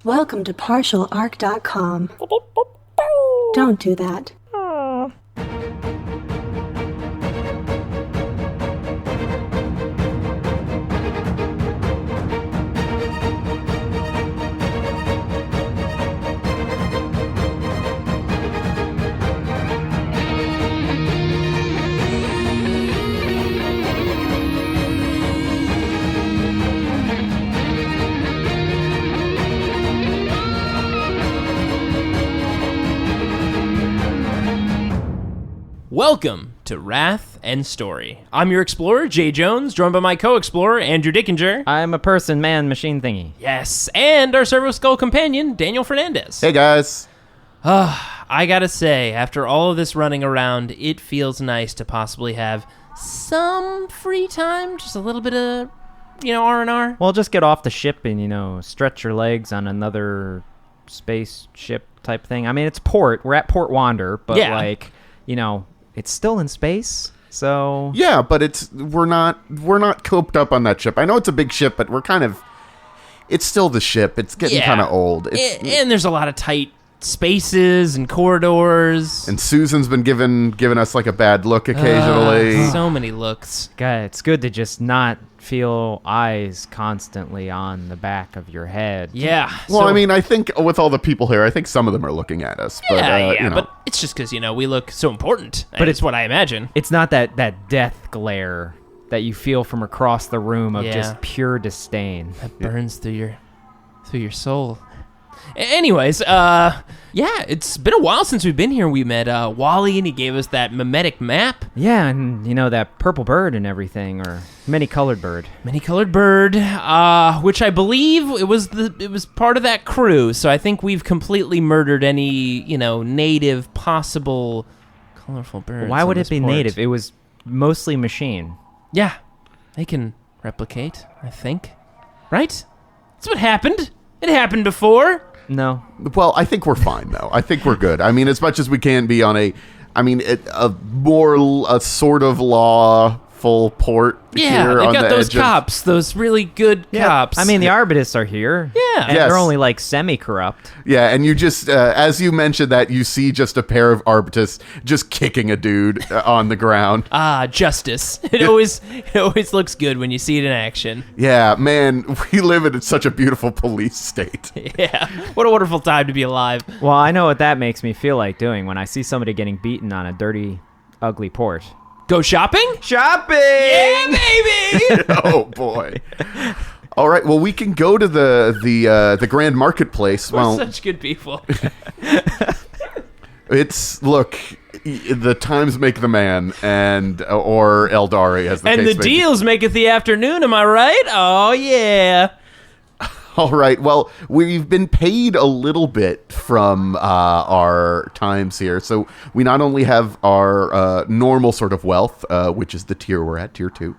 Welcome to partialarc.com. Don't do that. Welcome to Wrath and Story. I'm your explorer, Jay Jones, joined by my co-explorer, Andrew Dickinger. I'm a person, man, machine thingy. Yes, and our Servo Skull companion, Daniel Fernandez. Hey, guys. I gotta say, after all of this running around, it feels nice to possibly have some free time, just a little bit of, R&R. Well, just get off the ship and, stretch your legs on another spaceship type thing. I mean, it's port. We're at Port Wander, but, it's still in space, so... Yeah, but we're not coped up on that ship. I know it's a big ship, but it's still the ship. It's getting kind of old. And there's a lot of tight spaces and corridors. And Susan's been giving us like a bad look occasionally. So many looks. God, it's good to just not feel eyes constantly on the back of your head. Yeah. Well, I mean, I think with all the people here, I think some of them are looking at us. But, but it's just because, we look so important. But it's what I imagine. It's not that death glare that you feel from across the room of just pure disdain. That burns through your soul. Anyways, it's been a while since we've been here. We met Wally, and he gave us that mimetic map. Yeah, and that purple bird and everything, or many-colored bird. Many-colored bird, which I believe it was part of that crew. So I think we've completely murdered any native possible colorful birds. Why would it be native? It was mostly machine. Yeah, they can replicate. I think, right? That's what happened. It happened before. No. Well, I think we're fine, though. I think we're good. I mean, as much as we can be on a sort of lawful port here they've on got the those edge of... cops, those really good cops. I mean, the Arbitists are here. Yeah. And they're only, semi-corrupt. Yeah, and you just, as you mentioned that, you see just a pair of Arbitists just kicking a dude on the ground. Justice. It always looks good when you see it in action. Yeah, man, we live in such a beautiful police state. Yeah, what a wonderful time to be alive. Well, I know what that makes me feel like doing when I see somebody getting beaten on a dirty, ugly port. Go shopping? Shopping! Yeah, baby! Oh, boy. All right, well, we can go to the Grand Marketplace. We're such good people. Look, the times make the man, or Aeldari, as the case may be. And the deals maketh the afternoon, am I right? Oh, yeah. All right, well, we've been paid a little bit from our times here. So we not only have our normal sort of wealth, which is the tier we're at, tier 2.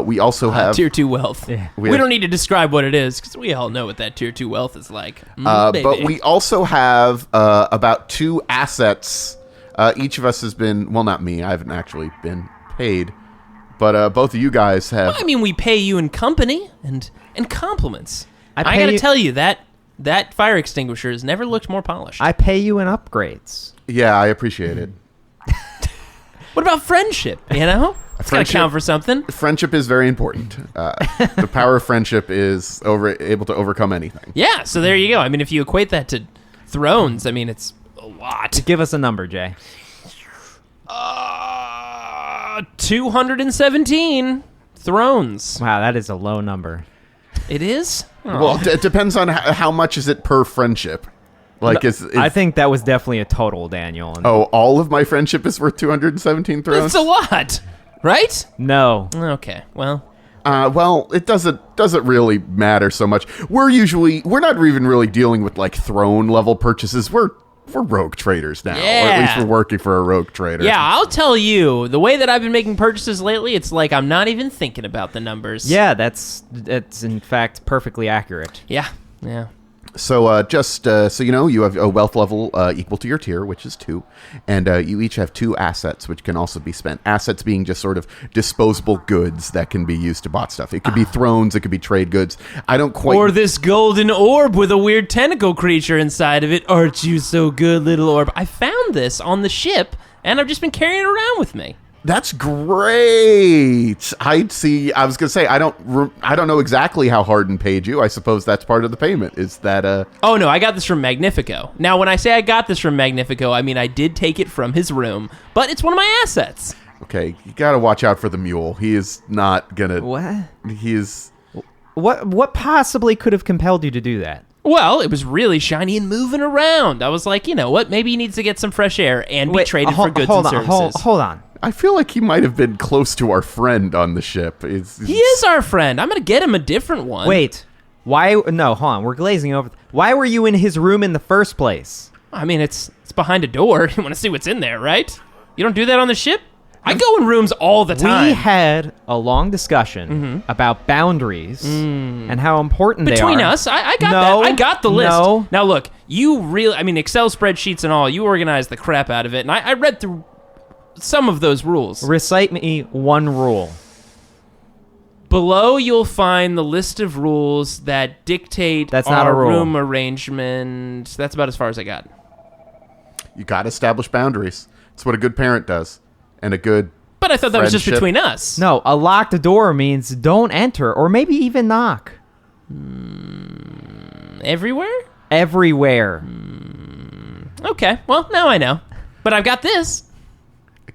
We also have... Tier 2 wealth. Yeah. We don't need to describe what it is, because we all know what that tier 2 wealth is like. But we also have about 2 assets. Each of us has been... Well, not me. I haven't actually been paid. But both of you guys have... Well, I mean, we pay you in company and compliments. I gotta tell you, that fire extinguisher has never looked more polished. I pay you in upgrades. Yeah, I appreciate it. What about friendship, It's gotta count for something. Friendship is very important. The power of friendship is able to overcome anything. Yeah, so there you go. I mean, if you equate that to thrones, I mean, it's a lot. Give us a number, Jay. 217 thrones. Wow, that is a low number. It is? Oh. Well, it depends on how much is it per friendship. I think that was definitely a total, Daniel. All of my friendship is worth 217 thrones? That's a lot, right? No. Okay, well... it doesn't really matter so much. We're not even really dealing with throne level purchases. We're rogue traders now, or at least we're working for a rogue trader. Yeah, I'll tell you, the way that I've been making purchases lately, it's like I'm not even thinking about the numbers. Yeah, that's in fact perfectly accurate. Yeah. So so you know, you have a wealth level equal to your tier, which is 2, and you each have 2 assets, which can also be spent. Assets being just sort of disposable goods that can be used to bought stuff. It could be thrones, it could be trade goods. I don't quite... Or this golden orb with a weird tentacle creature inside of it. Aren't you so good, little orb? I found this on the ship, and I've just been carrying it around with me. That's great. I was gonna say I don't know exactly how Hardin paid you. I suppose that's part of the payment. Is that Oh no, I got this from Magnifico. Now, when I say I got this from Magnifico, I mean I did take it from his room, but it's one of my assets. Okay, you gotta watch out for the mule. He is not gonna. What? He is. What possibly could have compelled you to do that? Well, it was really shiny and moving around. I was like, you know what? Maybe he needs to get some fresh air and be traded for goods and services. Hold on. I feel like he might have been close to our friend on the ship. He is our friend. I'm going to get him a different one. Wait. Why? No, hold on. We're glazing over. Why were you in his room in the first place? I mean, it's behind a door. You want to see what's in there, right? You don't do that on the ship? I go in rooms all the time. We had a long discussion about boundaries and how important they are. Between us, I got that. I got the list. No. Now, look, you really, I mean, Excel spreadsheets and all, you organized the crap out of it, and I read through some of those rules. Recite me one rule. Below, you'll find the list of rules that dictate That's not a rule. room arrangement. That's about as far as I got. You got to establish boundaries. It's what a good parent does, and a good. But I thought that was just friendship. between us. No, a locked door means don't enter or maybe even knock. Everywhere? Everywhere. Okay, well, now I know. But I've got this.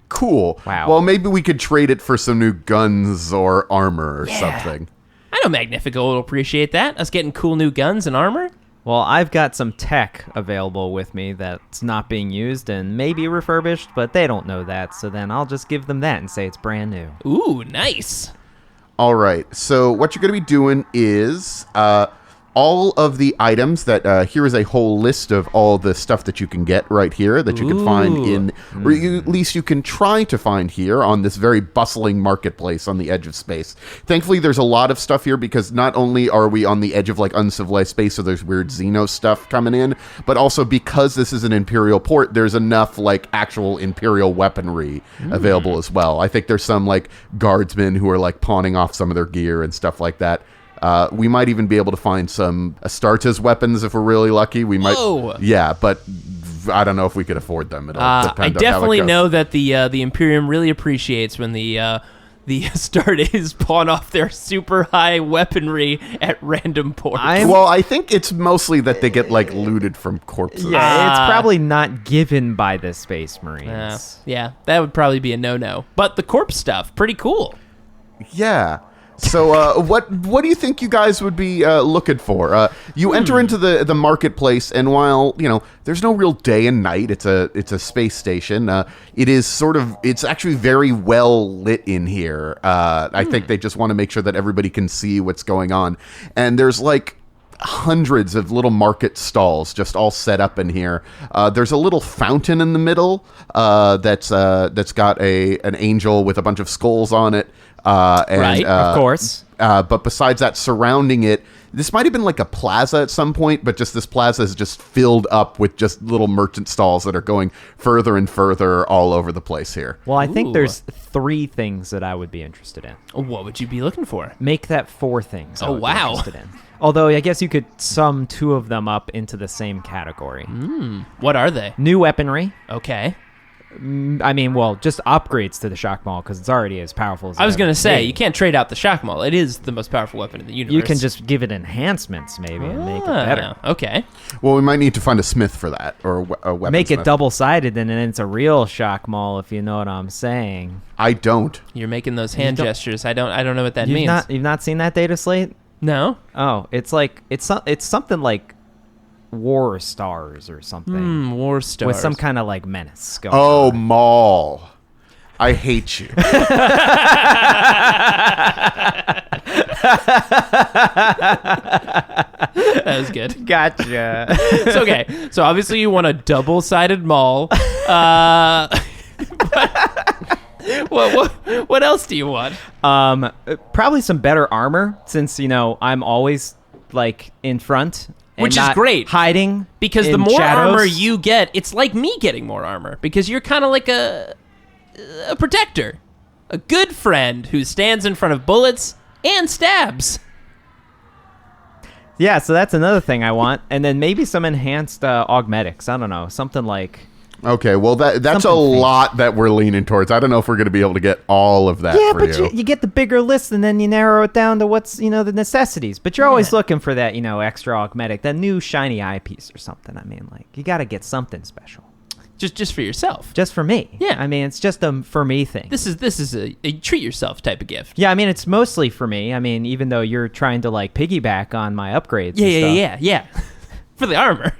Cool. Wow. Well, maybe we could trade it for some new guns or armor or something. I know Magnifico will appreciate that. Us getting cool new guns and armor. Well, I've got some tech available with me that's not being used and maybe refurbished, but they don't know that, so then I'll just give them that and say it's brand new. Ooh, nice. All right. So what you're going to be doing is all of the items that here is a whole list of all the stuff that you can get right here that you can find in, or at least you can try to find here on this very bustling marketplace on the edge of space. Thankfully, there's a lot of stuff here because not only are we on the edge of like uncivilized space, so there's weird Xeno stuff coming in, but also because this is an Imperial port, there's enough like actual Imperial weaponry available as well. I think there's some like guardsmen who are like pawning off some of their gear and stuff like that. We might even be able to find some Astartes weapons if we're really lucky. We might, yeah, but I don't know if we could afford them. It'll depend I on how definitely it goes. know that the Imperium really appreciates when the Astartes pawn off their super high weaponry at random ports. Well, I think it's mostly that they get like looted from corpses. Yeah, it's probably not given by the Space Marines. Yeah, that would probably be a no-no. But the corpse stuff, pretty cool. Yeah. So what do you think you guys would be looking for? You enter into the marketplace, and while there's no real day and night, it's a space station. It is it's actually very well lit in here. I think they just want to make sure that everybody can see what's going on, and there's like hundreds of little market stalls just all set up in here. There's a little fountain in the middle that's got an angel with a bunch of skulls on it. Right, of course. But besides that, surrounding it, this might have been like a plaza at some point, but just this plaza is just filled up with just little merchant stalls that are going further and further all over the place here. Well, I think Ooh. there's 3 things that I would be interested in. What would you be looking for? Make that 4 things. I Oh, would be wow. interested in. Although I guess you could sum 2 of them up into the same category. What are they? New weaponry. Okay. I mean, well, just upgrades to the shock maul because it's already as powerful as I was going to say, you you can't trade out the shock maul. It is the most powerful weapon in the universe. You can just give it enhancements maybe and make it better. Okay. Well, we might need to find a smith for that, or a weapon. Make it double-sided and then it's a real shock maul, if you know what I'm saying. I don't. You're making those hand gestures. I don't know what that You've means. You've not seen that data slate? No. Oh, it's like it's something like War Stars or something. War Stars. With some kind of like menace going Oh, on. Maul. I hate you. That was good. Gotcha. It's okay. So obviously you want a double-sided maul. What else do you want? Probably some better armor since I'm always like in front and Which is not great. hiding Because the in more shadows. armor you get, it's like me getting more armor. Because you're kind of like a protector. A good friend who stands in front of bullets and stabs. Yeah, so that's another thing I want, and then maybe some enhanced augmetics. I don't know, something like. Okay, well that's a Something fancy. lot that we're leaning towards. I don't know if we're going to be able to get all of that Yeah, for but you get the bigger list, and then you narrow it down to what's the necessities. But you're always looking for that extra augmetic, that new shiny eyepiece or something. I mean, like you got to get something special. Just for yourself. Just for me. Yeah. I mean, it's just a for me thing. This is a treat yourself type of gift. Yeah, I mean, it's mostly for me. I mean, even though you're trying to like piggyback on my upgrades. Yeah. For the armor.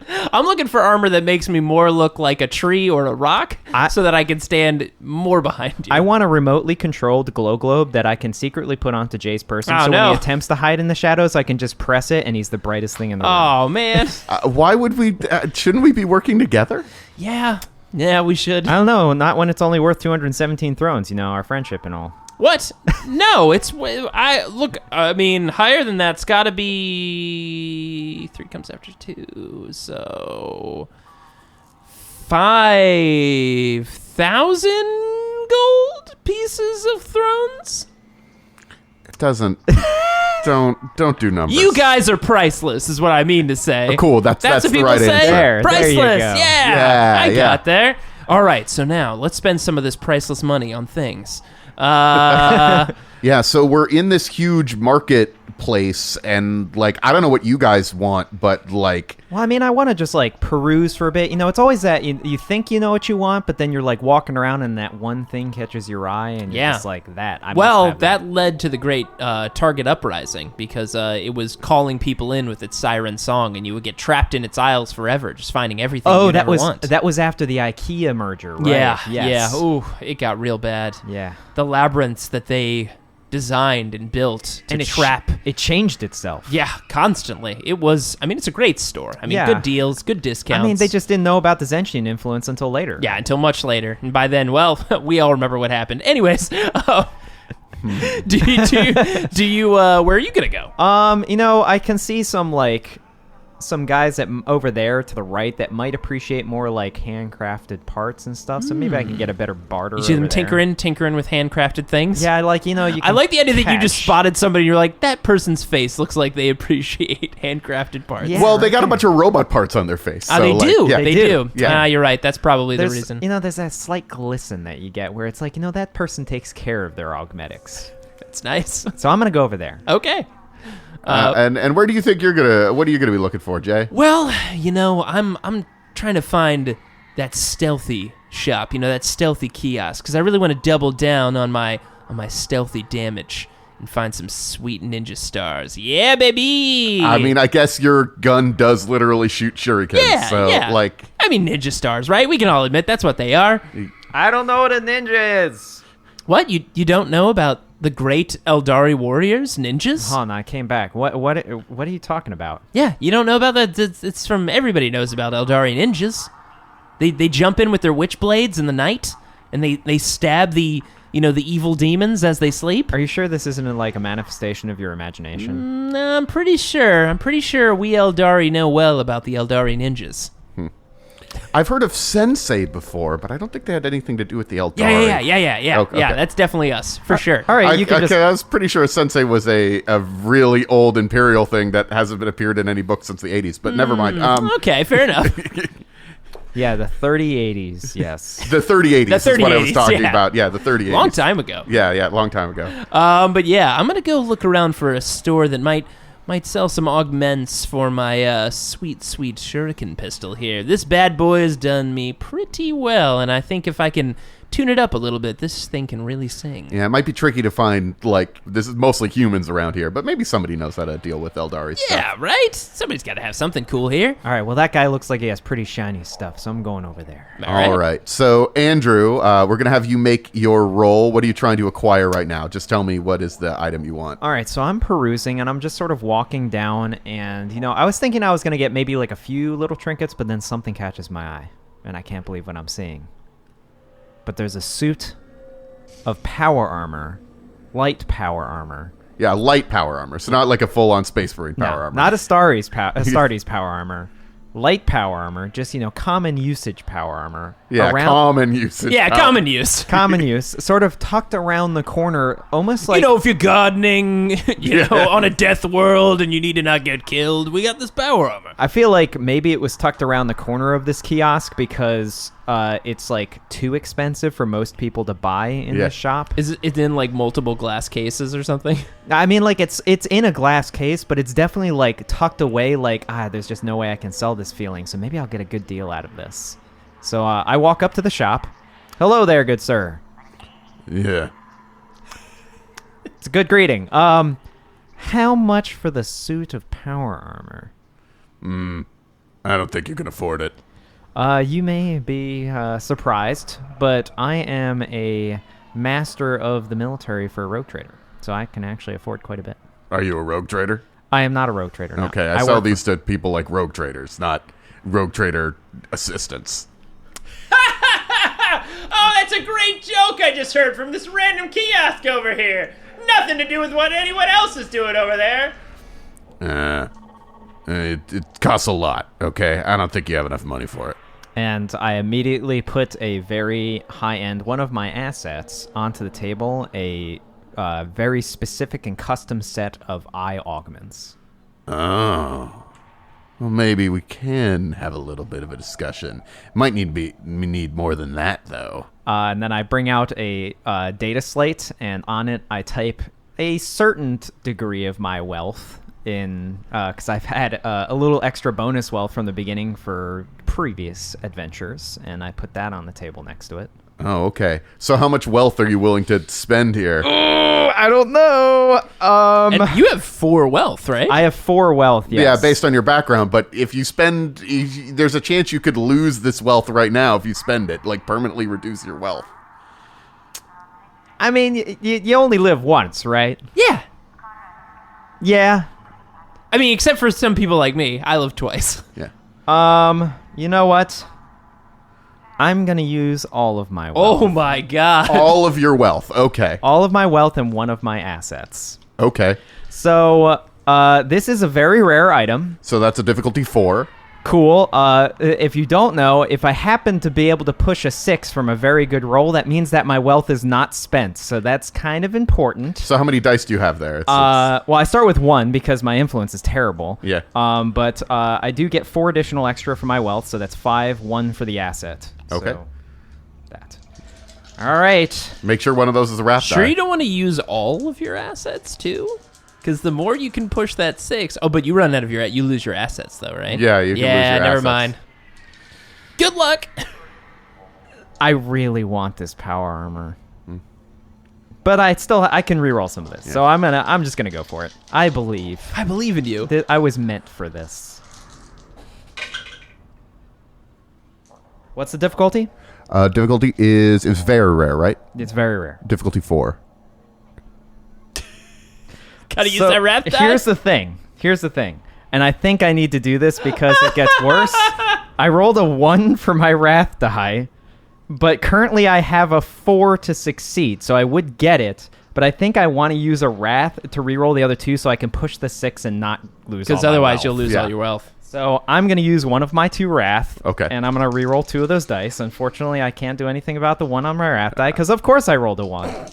I'm looking for armor that makes me more look like a tree or a rock so that I can stand more behind you. I want a remotely controlled glow globe that I can secretly put onto Jay's person. Oh, so no. when he attempts to hide in the shadows, I can just press it and he's the brightest thing in the room. Oh, man. Why would we? Shouldn't we be working together? Yeah, we should. I don't know, not when it's only worth 217 thrones, our friendship and all. What? No, I mean, higher than that's got to be 3 comes after 2. So 5,000 gold pieces of thrones? It doesn't. Don't do numbers. You guys are priceless, is what I mean to say. Oh, cool. That's what the people right say. answer. There you Priceless. go. Yeah, I Yeah. got there. All right, so now let's spend some of this priceless money on things. Yeah, so we're in this huge marketplace, and I don't know what you guys want, but Well, I mean, I want to just peruse for a bit. It's always that you think you know what you want, but then you're walking around and that one thing catches your eye, and you're just like that. I must have that led to the great Target uprising because it was calling people in with its siren song, and you would get trapped in its aisles forever, just finding everything you that never was want. that was after the IKEA merger, right? Yeah, Yes. yeah. Ooh, it got real bad. Yeah. The labyrinths that they designed and built to trap. It changed itself. Yeah, constantly. It was. I mean, it's a great store. I mean, Yeah. good deals, good discounts. I mean, they just didn't know about the Zenshin influence until later. Yeah, until much later. And by then, well, we all remember what happened. Anyways, do you where are you gonna go? I can see some guys over there to the right that might appreciate more handcrafted parts and stuff. So maybe I can get a better barter. You see them over there. tinkering with handcrafted things? Yeah, you can I like the idea that you just catch. spotted somebody and you're like, that person's face looks like they appreciate handcrafted parts. Yeah. well, they got a bunch of robot parts on their face. Ah, so, they do. Yeah. They do. Yeah. You're right. That's probably the There's, reason. there's that slight glisten that you get where it's that person takes care of their augmetics. That's nice. So I'm gonna go over there. Okay. And where do you think what are you gonna be looking for, Jay? Well, I'm trying to find that stealthy shop, that stealthy kiosk, because I really want to double down on my stealthy damage and find some sweet ninja stars. Yeah, baby. I mean, I guess your gun does literally shoot shurikens. yeah, so, yeah. I mean, ninja stars, right? We can all admit that's what they are. I don't know what a ninja is. What? You don't know about the great Aeldari warriors, ninjas? Hold on, I came back. What are you talking about? Yeah, you don't know about that? It's from everybody knows about Aeldari ninjas. They jump in with their witch blades in the night, and they stab the evil demons as they sleep. Are you sure this isn't a manifestation of your imagination? No, I'm pretty sure. we Aeldari know well about the Aeldari ninjas. I've heard of Sensei before, but I don't think they had anything to do with the Aeldari. Yeah. Okay. Yeah, that's definitely us, for sure. All right, you can I was pretty sure Sensei was a really old Imperial thing that hasn't been appeared in any book since the 80s, but never mind. Okay, fair enough. Yeah, the 3080s, yes. The 3080s is what I was 3080s, talking yeah. about. Yeah, the 3080s. Long time ago. Yeah, long time ago. But yeah, I'm gonna go look around for a store that might sell some augments for my sweet shuriken pistol here. This bad boy has done me pretty well, and I think if I can tune it up a little bit, this thing can really sing. Yeah, it might be tricky to find, this is mostly humans around here, but maybe somebody knows how to deal with Aeldari stuff. Yeah, right? Somebody's got to have something cool here. All right, well, that guy looks like he has pretty shiny stuff, so I'm going over there. All right. So, Andrew, we're going to have you make your roll. What are you trying to acquire right now? Just tell me what is the item you want. All right, so I'm perusing, and I'm just sort of walking down, and, I was thinking I was going to get maybe a few little trinkets, but then something catches my eye, and I can't believe what I'm seeing. But there's a suit of power armor, light power armor. Yeah, light power armor. So not like a full-on Space Marine power armor. Not a Astartes power armor. Light power armor, just, common usage power armor. Yeah, common usage. Yeah, common use. Common use, sort of tucked around the corner, almost like... if you're gardening, on a death world and you need to not get killed, we got this power armor. I feel like maybe it was tucked around the corner of this kiosk because it's, too expensive for most people to buy in this shop. Is it in, multiple glass cases or something? I mean, it's in a glass case, but it's definitely, tucked away, there's just no way I can sell this feeling, so maybe I'll get a good deal out of this. So I walk up to the shop. Hello there, good sir. Yeah. It's a good greeting. How much for the suit of power armor? I don't think you can afford it. You may be surprised, but I am a master of the military for a rogue trader, so I can actually afford quite a bit. Are you a rogue trader? I am not a rogue trader. No. Okay, I sell these to people like rogue traders, not rogue trader assistants. Oh, that's a great joke I just heard from this random kiosk over here. Nothing to do with what anyone else is doing over there. It costs a lot, okay? I don't think you have enough money for it. And I immediately put a very high-end, one of my assets, onto the table, a very specific and custom set of eye augments. Oh. Well, maybe we can have a little bit of a discussion. Might need more than that, though. And then I bring out a data slate, and on it I type a certain degree of my wealth in, because I've had a little extra bonus wealth from the beginning for previous adventures, and I put that on the table next to it. Oh, okay. So how much wealth are you willing to spend here? Oh, I don't know. And you have 4 wealth, right? I have 4 wealth, yes. Yeah, based on your background, but if you spend... there's a chance you could lose this wealth right now if you spend it, permanently reduce your wealth. I mean, you only live once, right? Yeah. Yeah. I mean, except for some people like me, I live twice. Yeah. You know what? I'm going to use all of my wealth. Oh my god. All of your wealth. Okay. All of my wealth and one of my assets. Okay. So, this is a very rare item. So that's a difficulty 4. Cool. If you don't know, if I happen to be able to push a 6 from a very good roll, that means that my wealth is not spent. So that's kind of important. So how many dice do you have there? Well, I start with 1 because my influence is terrible. Yeah. But I do get 4 additional extra for my wealth, so that's 5, 1 for the asset. Okay. So, that. All right. Make sure one of those is a wrath die. Sure you don't want to use all of your assets, too? Because the more you can push that 6... Oh, but you run out of you lose your assets, though, right? Yeah, you can lose your assets. Yeah, never mind. Good luck! I really want this power armor. But I can reroll some of this. Yeah. So I'm just gonna go for it. I believe in you. I was meant for this. What's the difficulty? Difficulty is very rare, right? It's very rare. Difficulty 4. Gotta use that wrath die? Here's the thing. And I think I need to do this because it gets worse. I rolled a 1 for my wrath die, but currently I have a 4 to succeed, so I would get it. But I think I want to use a wrath to reroll the other 2 so I can push the 6 and not lose all my Because otherwise wealth. you'll lose all your wealth. So I'm going to use one of my 2 wrath. Okay. And I'm going to reroll 2 of those dice. Unfortunately, I can't do anything about the 1 on my wrath die because, of course, I rolled a 1.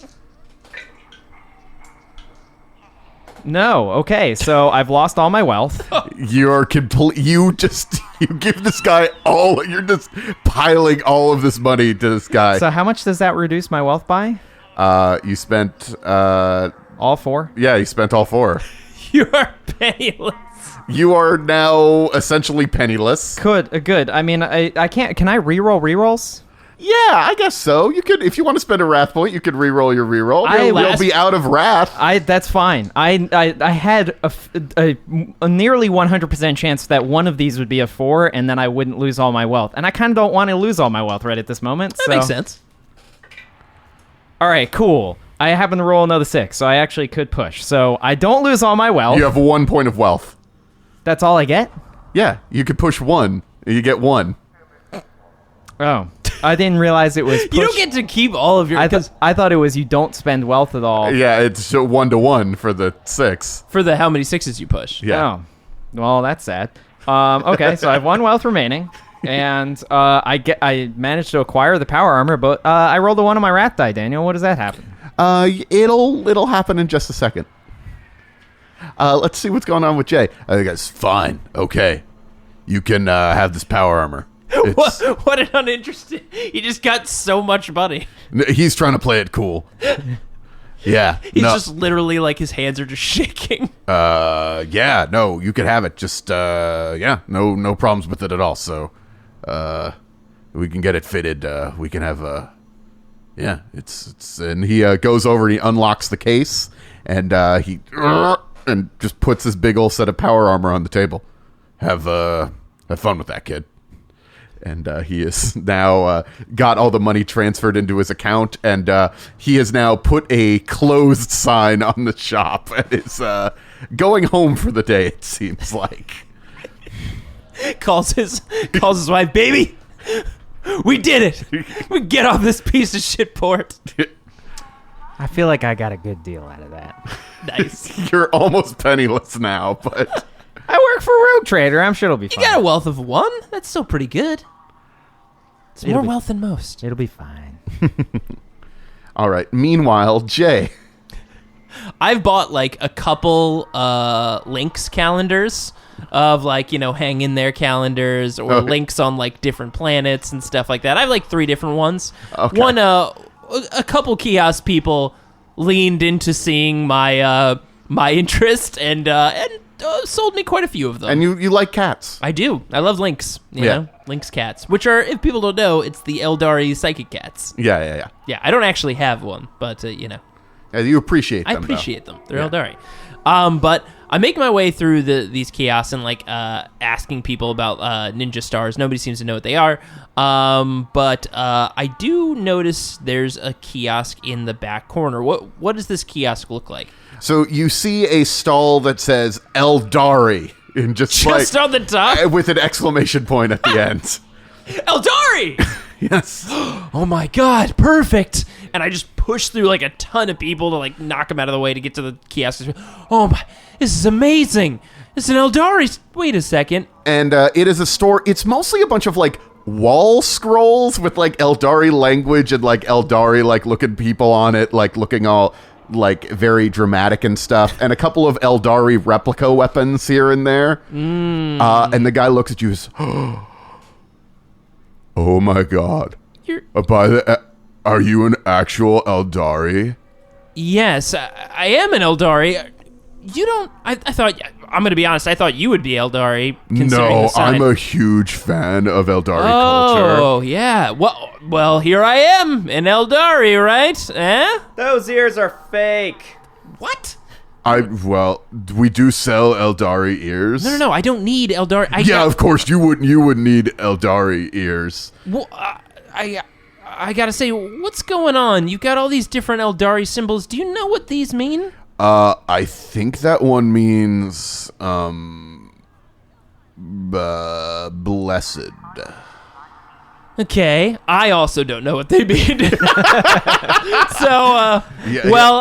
No. Okay. So I've lost all my wealth. You're you give this guy you're just piling all of this money to this guy. So how much does that reduce my wealth by? You spent all 4? Yeah, you spent all 4. You are penniless. You are now essentially penniless. Good. I mean, I can't. Can I reroll rerolls? Yeah, I guess so. You could, if you want to spend a wrath point, you could reroll your reroll. You'll be out of wrath. That's fine. I had a nearly 100% chance that one of these would be a 4, and then I wouldn't lose all my wealth. And I kind of don't want to lose all my wealth right at this moment. That makes sense. All right, cool. I happen to roll another 6, so I actually could push. So I don't lose all my wealth. You have 1 point of wealth. That's all I get? Yeah, you could push 1. You get 1. Oh. I didn't realize it was. You don't get to keep all of your. I thought it was you don't spend wealth at all. Yeah, it's 1-to-1 for the 6. For the how many 6s you push. Yeah. Oh, well, that's sad. Okay, so I have 1 wealth remaining, and I managed to acquire the power armor, but I rolled a 1 on my rat die. Daniel, what does that happen? It'll happen in just a second. Let's see what's going on with Jay. I think it's fine. Okay, you can have this power armor. What an uninteresting. He just got so much money. He's trying to play it cool. Yeah. He's just literally like his hands are just shaking. Yeah, no, you can have it. Just no problems with it at all. So we can get it fitted. We can have it's and he goes over and he unlocks the case and he just puts this big old set of power armor on the table. Have fun with that, kid. And he is now got all the money transferred into his account, and he has now put a closed sign on the shop and is going home for the day, it seems like. calls his wife, baby, we did it. We get off this piece of shit port. I feel like I got a good deal out of that. Nice. You're almost penniless now, but... I work for Rogue Trader. I'm sure it'll be fine. You got a wealth of 1? That's still pretty good. It's more wealth than most. It'll be fine. All right. Meanwhile, Jay. I've bought like a couple links calendars of like, hang in there calendars or links on like different planets and stuff like that. I have like 3 different ones. Okay. One, a couple kiosk people leaned into seeing my my interest and sold me quite a few of them. And you like cats. I do. I love Lynx. You know? Lynx cats. Which are, if people don't know, it's the Aeldari psychic cats. Yeah. Yeah, I don't actually have one, but, Yeah, you appreciate them, I appreciate them. They're Aeldari. But I make my way through these kiosks and, like, asking people about ninja stars. Nobody seems to know what they are. But I do notice there's a kiosk in the back corner. What does this kiosk look like? So you see a stall that says Aeldari in just on the top? with an exclamation point at the end. Aeldari! Yes. Oh my god, perfect! And I just push through like a ton of people to like knock them out of the way to get to the kiosk. Oh my, this is amazing! It's an Aeldari. Wait a second. And it is a store. It's mostly a bunch of like wall scrolls with like Aeldari language and like Aeldari like looking people on it, like looking all like very dramatic and stuff, and a couple of Aeldari replica weapons here and there. And the guy looks at you and says, oh my god. Are you an actual Aeldari? Yes, I am an Aeldari. You don't... I thought... I'm going to be honest. I thought you would be Aeldari. No, I'm a huge fan of Aeldari culture. Oh, yeah. Well, here I am, an Aeldari, right? Eh? Those ears are fake. What? We do sell Aeldari ears. No. I don't need Aeldari. Of course you wouldn't. You would need Aeldari ears. Well, I gotta say, what's going on? You've got all these different Aeldari symbols. Do you know what these mean? I think that one means, blessed. Okay, I also don't know what they mean.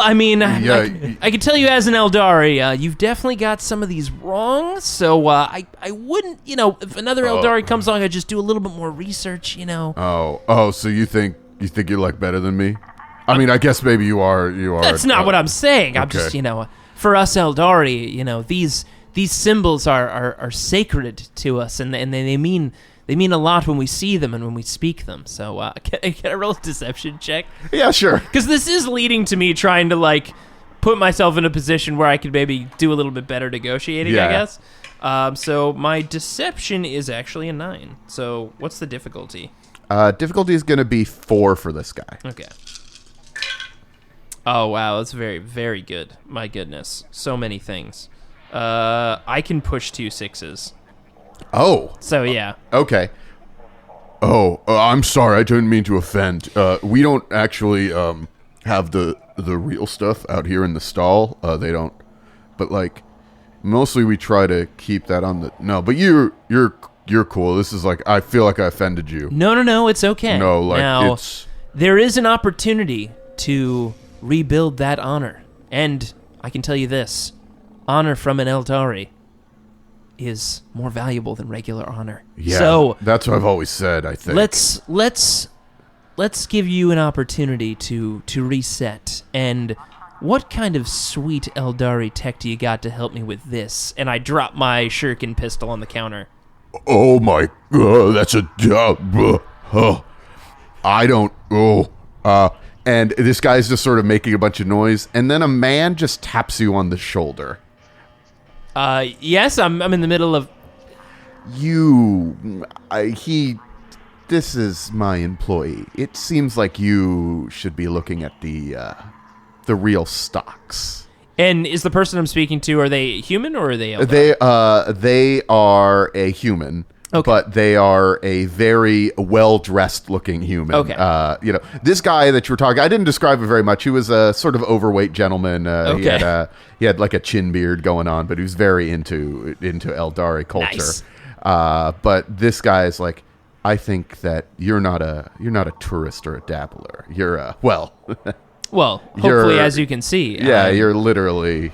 I mean, I can tell you as an Eldari, you've definitely got some of these wrong, so I wouldn't, if another Eldari comes along, I'd just do a little bit more research, Oh, so you think you're like better than me? I mean, I guess maybe you are. That's not what I'm saying. Okay. I'm just, for us Eldari, these symbols are sacred to us, and they mean a lot when we see them and when we speak them. So, can I roll a deception check? Yeah, sure. Because this is leading to me trying to, like, put myself in a position where I could maybe do a little bit better negotiating, I guess. So, my deception is actually a 9. So, what's the difficulty? Difficulty is going to be 4 for this guy. Okay. Oh, wow. That's very, very good. My goodness. So many things. I can push 2 6s. Oh. So, yeah. Okay. Oh, I'm sorry. I didn't mean to offend. We don't actually have the real stuff out here in the stall. They don't. But, like, mostly we try to keep that on the... No, but you're you're cool. This is like, I feel like I offended you. No, it's okay. No, like, now, it's... there is an opportunity to rebuild that honor. And I can tell you this, honor from an Aeldari is more valuable than regular honor. Yeah, so that's what I've always said, I think. Let's give you an opportunity to reset. And what kind of sweet Aeldari tech do you got to help me with this? And I drop my shuriken pistol on the counter. Oh my god, that's a I don't and this guy's just sort of making a bunch of noise, and then a man just taps you on the shoulder. Yes, I'm in the middle of... This is my employee. It seems like you should be looking at the real stocks. And is the person I'm speaking to, are they human or are they Aeldari? They are a human. Okay. But they are a very well-dressed looking human. Okay. This guy that you were talking, I didn't describe him very much. He was a sort of overweight gentleman. Okay. He had like a chin beard going on, but he was very into Aeldari culture. Nice. But this guy is like, I think that you're not a tourist or a dabbler. You're well, hopefully, as you can see. Yeah, you're literally.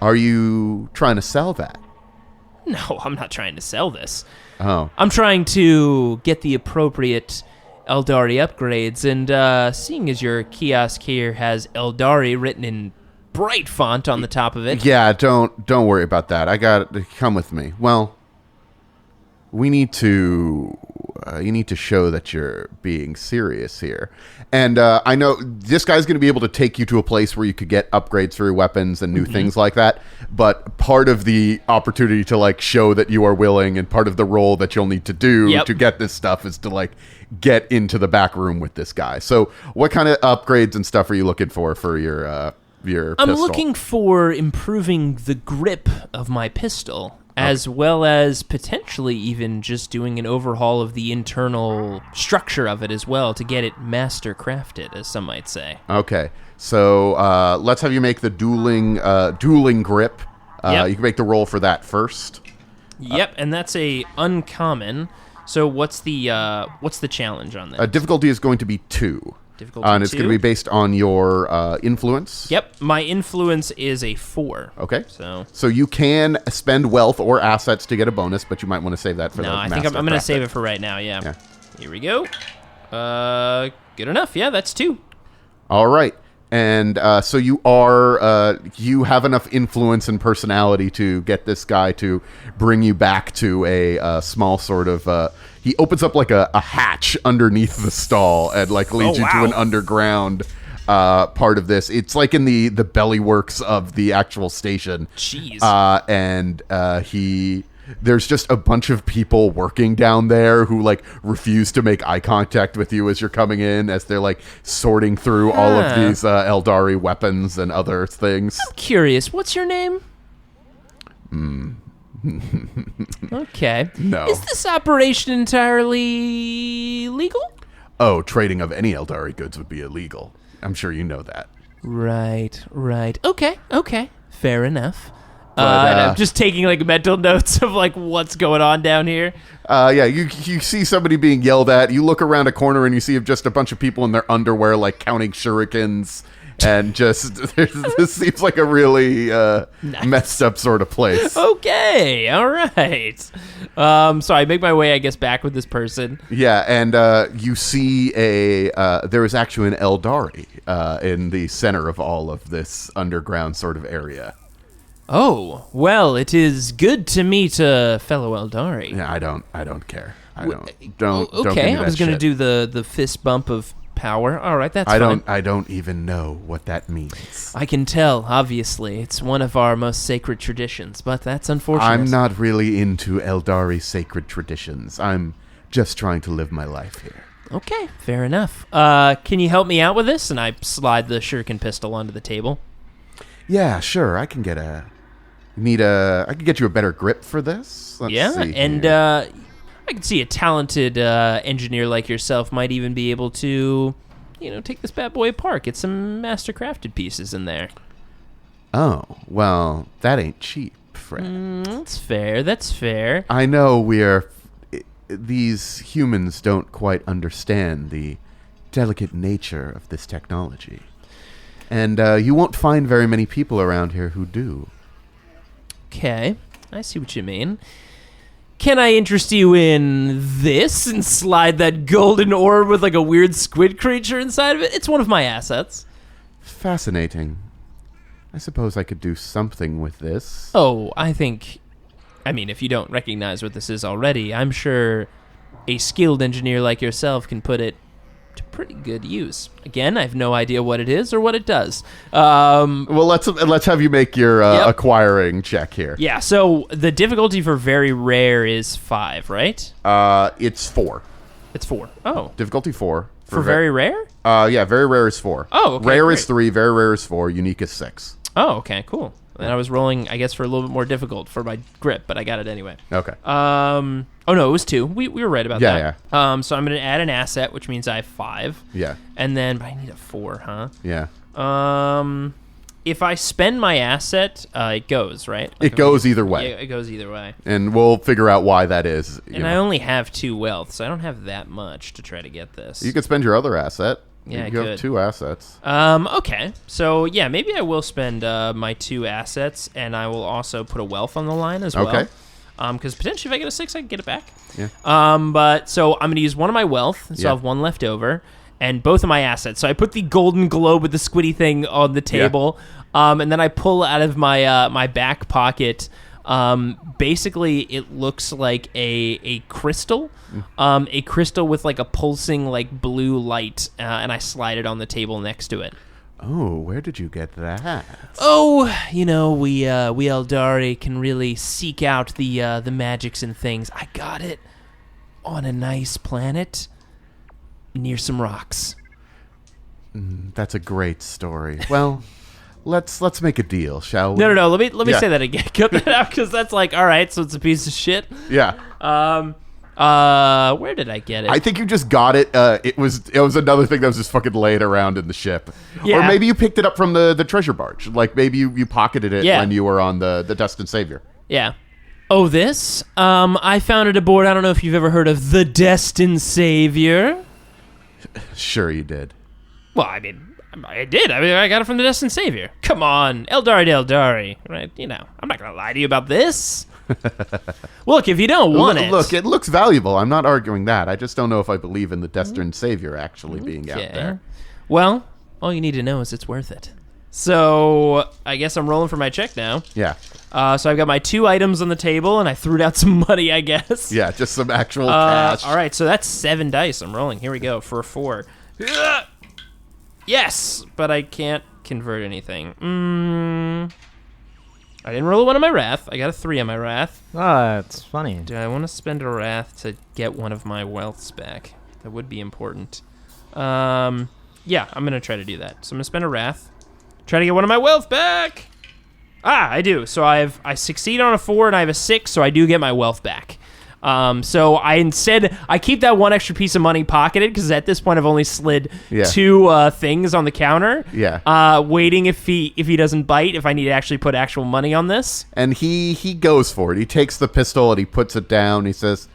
Are you trying to sell that? No, I'm not trying to sell this. Oh. I'm trying to get the appropriate Aeldari upgrades, and seeing as your kiosk here has Aeldari written in bright font on the top of it. Yeah, don't worry about that. Come with me. Well, we need to you need to show that you're being serious here. And I know this guy's going to be able to take you to a place where you could get upgrades for your weapons and new things like that. But part of the opportunity to like show that you are willing, and part of the role that you'll need to do to get this stuff, is to like get into the back room with this guy. So what kind of upgrades and stuff are you looking for your pistol? I'm looking for improving the grip of my pistol, as well as potentially even just doing an overhaul of the internal structure of it as well, to get it master crafted, as some might say. Okay, so let's have you make the dueling grip. You can make the roll for that first. Yep, and that's a uncommon. So what's the challenge on that? Difficulty is going to be 2. Difficulty and it's going to be based on your influence. Yep, my influence is a 4. Okay. So you can spend wealth or assets to get a bonus, but you might want to save that for the I think I'm going to save it for right now, yeah. Here we go. Good enough. Yeah, that's 2. All right. And so you have enough influence and personality to get this guy to bring you back to a small sort of... he opens up like a hatch underneath the stall and like leads you to an underground part of this. It's like in the belly works of the actual station. Jeez. And there's just a bunch of people working down there who like refuse to make eye contact with you as you're coming in, as they're like sorting through all of these Aeldari weapons and other things. I'm curious. What's your name? Okay. No. Is this operation entirely legal? Oh, trading of any Aeldari goods would be illegal. I'm sure you know that. Right. Okay. Fair enough. But, and I'm just taking like mental notes of like what's going on down here. You see somebody being yelled at. You look around a corner and you see just a bunch of people in their underwear, like counting shurikens, and just this seems like a really messed up sort of place. Okay, all right. So I make my way, I guess, back with this person. Yeah, and you see there is actually an Aeldari in the center of all of this underground sort of area. Oh, well, it is good to meet a fellow Aeldari. Yeah, I don't care. Okay, Don't give me that I was going to shit. do the fist bump of power. All right, that's fine. I don't even know what that means. I can tell, obviously. It's one of our most sacred traditions, but that's unfortunate. I'm not really into Aeldari sacred traditions. I'm just trying to live my life here. Okay, fair enough. Can you help me out with this? And I slide the shuriken pistol onto the table. Yeah, sure. I can get I can get you a better grip for this. Let's see and here. I can see a talented engineer like yourself might even be able to, take this bad boy apart, get some master crafted pieces in there. Oh, well, that ain't cheap. friend. That's fair. That's fair. I know these humans don't quite understand the delicate nature of this technology. And you won't find very many people around here who do. Okay, I see what you mean. Can I interest you in this and slide that golden orb with like a weird squid creature inside of it? It's one of my assets. Fascinating. I suppose I could do something with this. Oh, I mean, if you don't recognize what this is already, I'm sure a skilled engineer like yourself can put it to pretty good use. Again, I have no idea what it is or what it does. Well, let's have you make your acquiring check here. Yeah, so the difficulty for very rare is 5, right? It's 4. It's 4. Oh. Difficulty 4. For very rare? Yeah, very rare is 4. Oh, okay. Rare great. is 3, very rare is 4, unique is 6. Oh, okay, cool. And I was rolling, I guess, for a little bit more difficult for my grip, but I got it anyway. Okay. Oh no, it was 2. We were right about that. Yeah. So I'm going to add an asset, which means I have 5. Yeah. And then, but I need a 4, huh? Yeah. If I spend my asset, it goes, right? It goes either way. Yeah, it goes either way. And we'll figure out why that is. And I only have 2 wealth, so I don't have that much to try to get this. You could spend your other asset. Yeah, you have 2 assets. Okay. So, yeah, maybe I will spend my 2 assets, and I will also put a wealth on the line as well. Okay. Because potentially if I get a 6, I can get it back. Yeah. But, so I'm going to use one of my wealth, so I have 1 left over, and both of my assets. So I put the golden globe with the squiddy thing on the table, and then I pull out of my my back pocket. Basically, it looks like a crystal, with like a pulsing like blue light, and I slide it on the table next to it. Oh, where did you get that? Oh, we Aeldari can really seek out the magics and things. I got it on a nice planet near some rocks. That's a great story. Well, let's make a deal, shall we? No. Let me say that again. Cut that out because that's like, all right. So it's a piece of shit. Yeah. Where did I get it? I think you just got it. It was another thing that was just fucking laying around in the ship. Yeah. Or maybe you picked it up from the treasure barge. Like maybe you pocketed it when you were on the Destined Savior. Yeah. Oh, this? I found it aboard. I don't know if you've ever heard of the Destined Savior. Sure you did. Well, I mean, I did. I mean, I got it from the Destined Savior. Come on, Aeldari, right? I'm not gonna lie to you about this. Look, if you don't want it... Look, it looks valuable. I'm not arguing that. I just don't know if I believe in the Destined Savior actually being out there. Well, all you need to know is it's worth it. So, I guess I'm rolling for my check now. Yeah. So I've got my 2 items on the table, and I threw out some money, I guess. Yeah, just some actual cash. All right, so that's 7 dice I'm rolling. Here we go, for a 4. Yes, but I can't convert anything. I didn't roll a 1 on my wrath. I got a 3 on my wrath. Oh, it's funny. Do I want to spend a wrath to get one of my wealths back? That would be important. Yeah, I'm going to try to do that. So I'm going to spend a wrath. Try to get one of my wealth back. I do. So I succeed on a 4 and I have a 6, so I do get my wealth back. So I keep that 1 extra piece of money pocketed because at this point I've only slid 2 things on the counter. Yeah. Waiting if he doesn't bite, if I need to actually put actual money on this. And he goes for it. He takes the pistol and he puts it down. He says,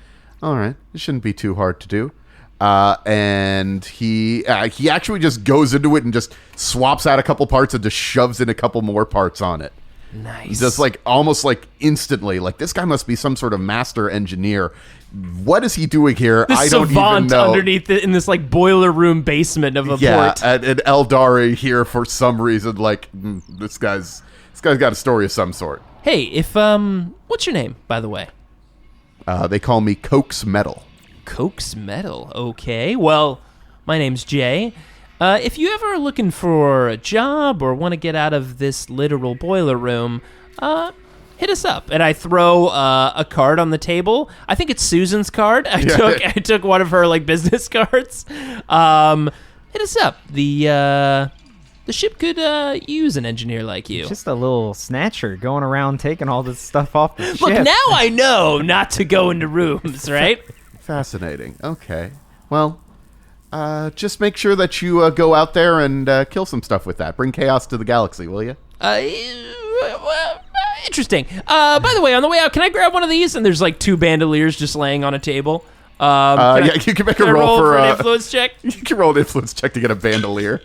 "All right, it shouldn't be too hard to do." And he actually just goes into it and just swaps out a couple parts and just shoves in a couple more parts on it. Nice. Just almost instantly. Like, this guy must be some sort of master engineer. What is he doing here? This I don't even know. Underneath in this boiler room basement of a port. Yeah, and Aeldari here for some reason. This guy's got a story of some sort. Hey, what's your name, by the way? They call me Coke's Metal. Coke's Metal. Okay. Well, my name's Jay. If you ever are looking for a job or want to get out of this literal boiler room, hit us up. And I throw a card on the table. I think it's Susan's card. I took one of her business cards. Hit us up. The ship could use an engineer like you. Just a little snatcher going around taking all this stuff off the ship. Look, now I know not to go into rooms, right? Fascinating. Okay. Well, just make sure that you go out there and kill some stuff with that. Bring chaos to the galaxy, will you? Interesting. By the way, on the way out, can I grab one of these? And there's like 2 bandoliers just laying on a table. You can make a roll for an influence check. You can roll an influence check to get a bandolier.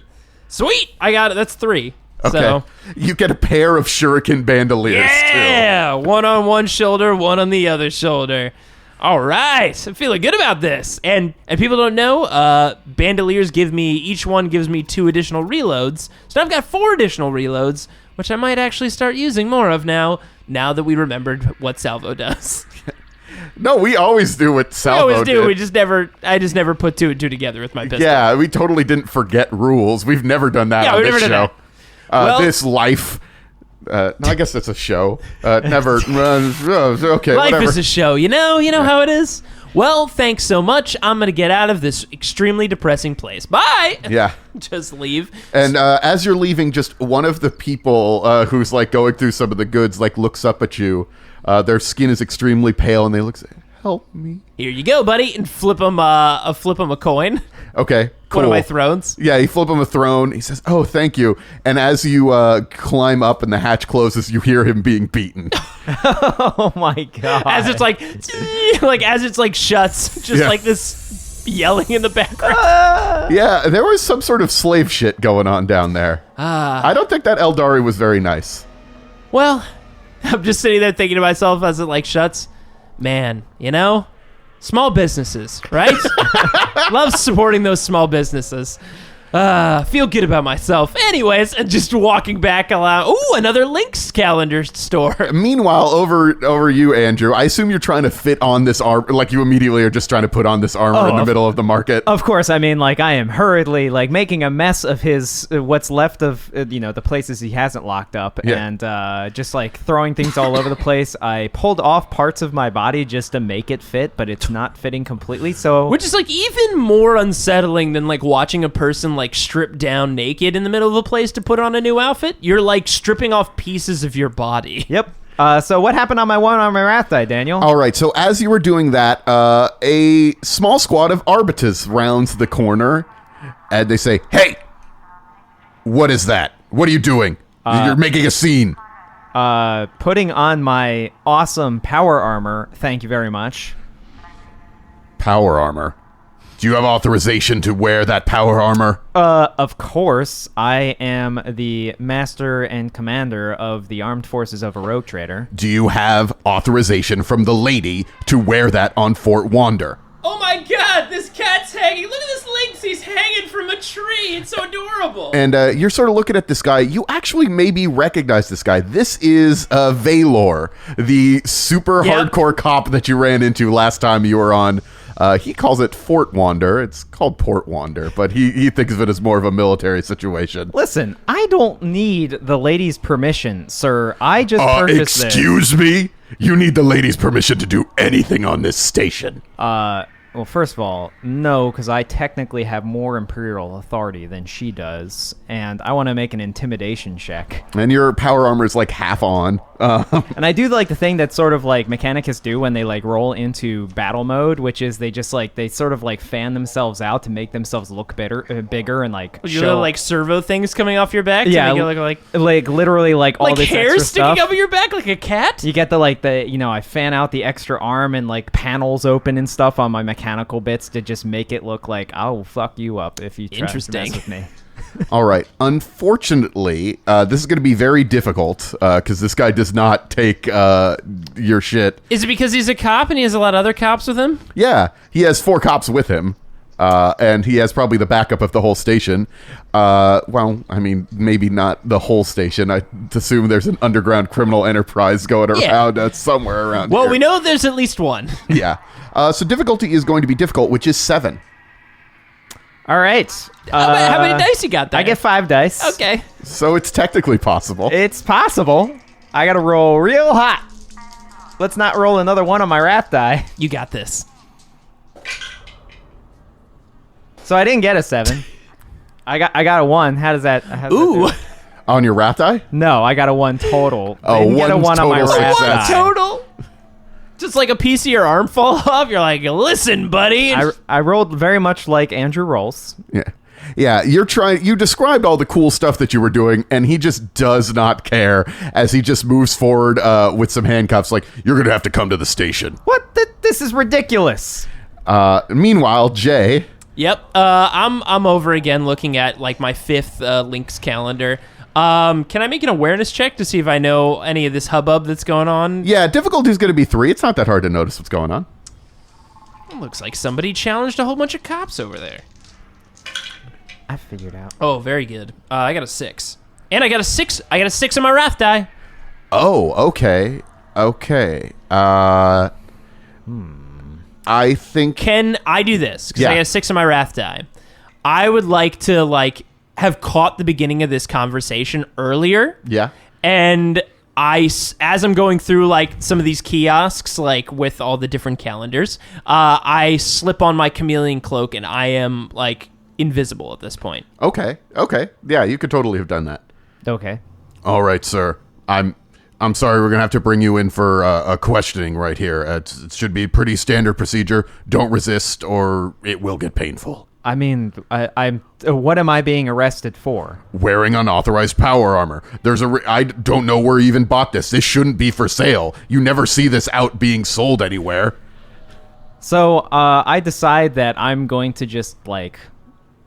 Sweet, I got it. That's 3. Okay. So, you get a pair of shuriken bandoliers too. Yeah, one on one shoulder, one on the other shoulder. All right, I'm feeling good about this. And people don't know, bandoliers each one gives me 2 additional reloads. So I've got 4 additional reloads, which I might actually start using more of now that we remembered what Servo does. No, we always do what Servo We always do. did. I just never put 2 and 2 together with my pistol. Yeah, we totally didn't forget rules. We've never done that on we've this never show. done that. This life. No, I guess that's a show. Never. Okay, Life whatever. is a show, you know how it is. Well, thanks so much. I'm gonna get out of this extremely depressing place. Bye. Yeah. Just leave. And as you're leaving, just one of the people who's like going through some of the goods like looks up at you. Their skin is extremely pale, and they look. Help me. Here you go, buddy, and flip him a coin. Okay, cool. One of my thrones. Yeah, you flip him a throne. He says, "Oh, thank you." And as you climb up and the hatch closes, you hear him being beaten. Oh my god! As it's like as it's like shuts, just like this yelling in the background. Yeah, there was some sort of slave shit going on down there. I don't think that Aeldari was very nice. Well, I'm just sitting there thinking to myself as it like shuts. Man, small businesses, right? Love supporting those small businesses. Feel good about myself. Anyways, and just walking back along. Ooh, another Lynx calendar store. Meanwhile, over you, Andrew, I assume you're trying to fit on this armor, like you immediately are just trying to put on this armor in the middle of the market. Of course, I mean, like I am hurriedly like making a mess of his what's left of the places he hasn't locked up, and just like throwing things all over the place. I pulled off parts of my body just to make it fit, but it's not fitting completely. So, which is like even more unsettling than like watching a person like strip down naked in the middle of a place to put on a new outfit. You're like stripping off pieces of your body. Yep. So what happened on my one-armed Marathai, Daniel? All right, so as you were doing that, a small squad of Arbitas rounds the corner, and they say, "Hey, what is that? What are you doing? You're making a scene." Putting on my awesome power armor. Thank you very much. Power armor? Do you have authorization to wear that power armor? Of course. I am the master and commander of the armed forces of a rogue trader. Do you have authorization from the lady to wear that on Fort Wander? Oh my god, this cat's hanging. Look at this lynx. He's hanging from a tree. It's so adorable. And you're sort of looking at this guy. You actually maybe recognize this guy. This is Valor, the super hardcore cop that you ran into last time you were on. He calls it Fort Wander. It's called Port Wander, but he thinks of it as more of a military situation. Listen, I don't need the lady's permission, sir. I just purchased excuse me? You need the lady's permission to do anything on this station. Well, first of all, no, because I technically have more imperial authority than she does, and I want to make an intimidation check. And your power armor is like half on. And I do like the thing that sort of like Mechanicus do when they like roll into battle mode, which is they sort of like fan themselves out to make themselves look bigger and like you know, like servo things coming off your back. Yeah, to make it like literally like all like this hair extra sticking stuff. up your back like a cat. You get I fan out the extra arm and like panels open and stuff on my mechanical bits to just make it look like I'll fuck you up if you try to mess with me. All right. Unfortunately, this is going to be very difficult because this guy does not take your shit. Is it because he's a cop and he has a lot of other cops with him? Yeah, he has 4 cops with him, and he has probably the backup of the whole station. Well, I mean, maybe not the whole station. I assume there's an underground criminal enterprise going around somewhere around here. Well, we know there's at least one. Yeah. So difficulty is going to be difficult, which is 7. All right. How many dice you got there? I get 5 dice. Okay. So it's technically possible. It's possible. I got to roll real hot. Let's not roll another one on my rat die. You got this. So I didn't get a 7. I got a 1. How does that? Ooh. On your rat die? No, I got a 1 total. Oh, I didn't get a 1 on my total rat success. die. Total. Just like a piece of your arm fall off, you're like, listen, buddy. I rolled very much like Andrew rolls. Yeah. Yeah, you described all the cool stuff that you were doing, and he just does not care as he just moves forward with some handcuffs like, you're going to have to come to the station. What? This is ridiculous. Meanwhile, Jay... Yep, I'm over again looking at like my 5th Link's calendar. Can I make an awareness check to see if I know any of this hubbub that's going on? Yeah, difficulty's going to be 3. It's not that hard to notice what's going on. It looks like somebody challenged a whole bunch of cops over there. I figured out. Oh, very good. I got a 6. And I got a 6 on my wrath die. Oh, okay. I think... Can I do this? Because Yeah. I got a 6 on my wrath die. I would like to, have caught the beginning of this conversation earlier. Yeah. And as I'm going through, some of these kiosks, with all the different calendars, I slip on my chameleon cloak, and I am, invisible at this point. Okay. Yeah, you could totally have done that. Okay. All right, sir. I'm sorry, we're going to have to bring you in for a questioning right here. It should be pretty standard procedure. Don't resist or it will get painful. I mean, I'm. What am I being arrested for? Wearing unauthorized power armor. I don't know where you even bought this. This shouldn't be for sale. You never see this out being sold anywhere. So I decide that I'm going to just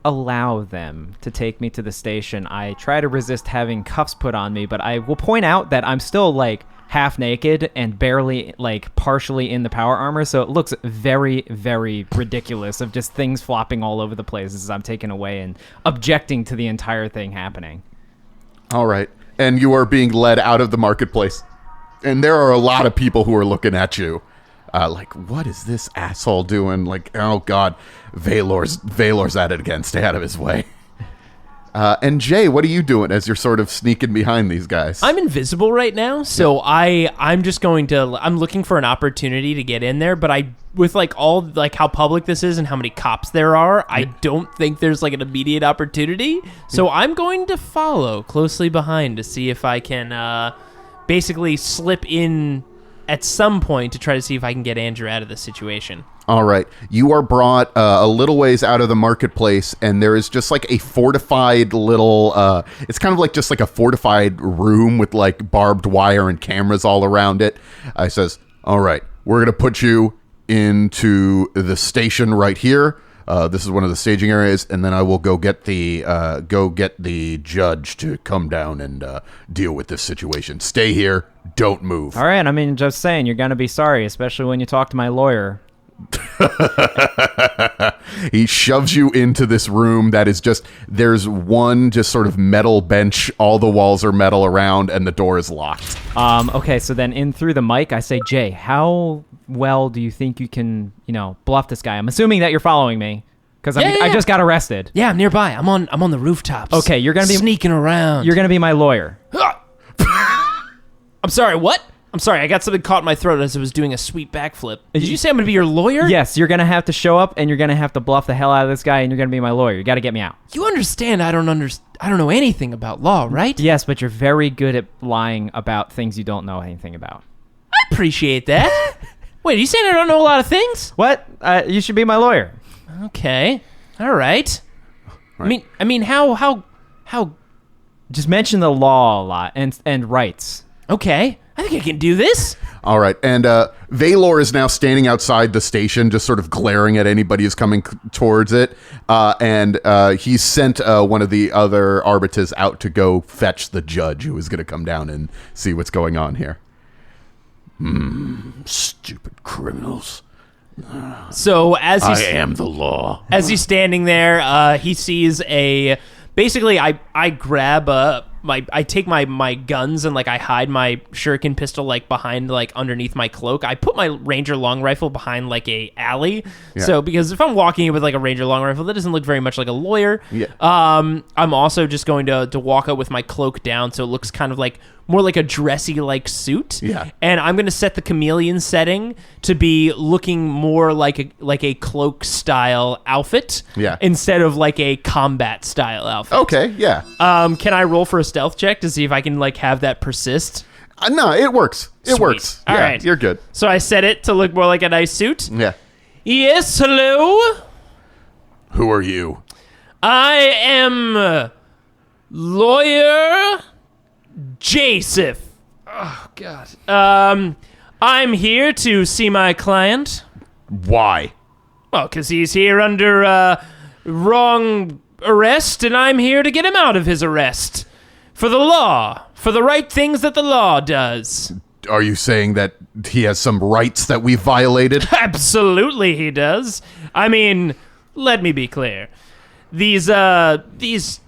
allow them to take me to the station. I try to resist having cuffs put on me, but I will point out that I'm still half naked and barely partially in the power armor, so it looks very, very ridiculous of just things flopping all over the place as I'm taken away and objecting to the entire thing happening. All right. And you are being led out of the marketplace. And there are a lot of people who are looking at you. What is this asshole doing? Oh God, Valor's at it again. Stay out of his way. And Jay, what are you doing as you're sort of sneaking behind these guys? I'm invisible right now, so I'm just going to... I'm looking for an opportunity to get in there, but with all how public this is and how many cops there are, I don't think there's an immediate opportunity. So I'm going to follow closely behind to see if I can basically slip in at some point to try to see if I can get Andrew out of this situation. All right. You are brought a little ways out of the marketplace, and there is just a fortified little... it's kind of just a fortified room with barbed wire and cameras all around it. I says, all right, we're going to put you into the station right here. This is one of the staging areas, and then I will go get the judge to come down and deal with this situation. Stay here. Don't move. All right. I mean, just saying, you're going to be sorry, especially when you talk to my lawyer. He shoves you into this room that is there's one just sort of metal bench. All the walls are metal around, and the door is locked. Okay, so then in through the mic, I say, Jay, how well do you think you can, bluff this guy? I'm assuming that you're following me because I just got arrested. Yeah, I'm nearby. I'm on the rooftops. Okay, you're gonna be sneaking around. You're gonna be my lawyer. I'm sorry. What? I'm sorry, I got something caught in my throat as I was doing a sweet backflip. Did you say I'm going to be your lawyer? Yes, you're going to have to show up, and you're going to have to bluff the hell out of this guy, and you're going to be my lawyer. You got to get me out. You understand I don't know anything about law, right? Yes, but you're very good at lying about things you don't know anything about. I appreciate that. Wait, are you saying I don't know a lot of things? What? You should be my lawyer. Okay. All right. I mean, how? Just mention the law a lot and rights. Okay. I think I can do this. All right. And Valor is now standing outside the station, just sort of glaring at anybody who's coming towards it. And he's sent one of the other arbiters out to go fetch the judge who is going to come down and see what's going on here. Stupid criminals. So as I am the law. As he's standing there, he sees basically I grab I take my guns and I hide my shuriken pistol behind underneath my cloak. I put my ranger long rifle behind a alley. Yeah. So because if I'm walking with a ranger long rifle, that doesn't look very much like a lawyer. Yeah. I'm also just going to walk out with my cloak down so it looks kind of more like a dressy suit. Yeah. And I'm going to set the chameleon setting to be looking more like a cloak style outfit. Yeah. Instead of a combat style outfit. Okay, yeah. Can I roll for a stealth check to see if I can have that persist? No, it works. It Sweet. works. All yeah, right. You're good. So I set it to look more like a nice suit. Yeah. Yes, hello? Who are you? I am Lawyer Joseph. Oh, God. I'm here to see my client. Why? Well, because he's here under wrong arrest, and I'm here to get him out of his arrest. For the law. For the right things that the law does. Are you saying that he has some rights that we violated? Absolutely he does. I mean, let me be clear. These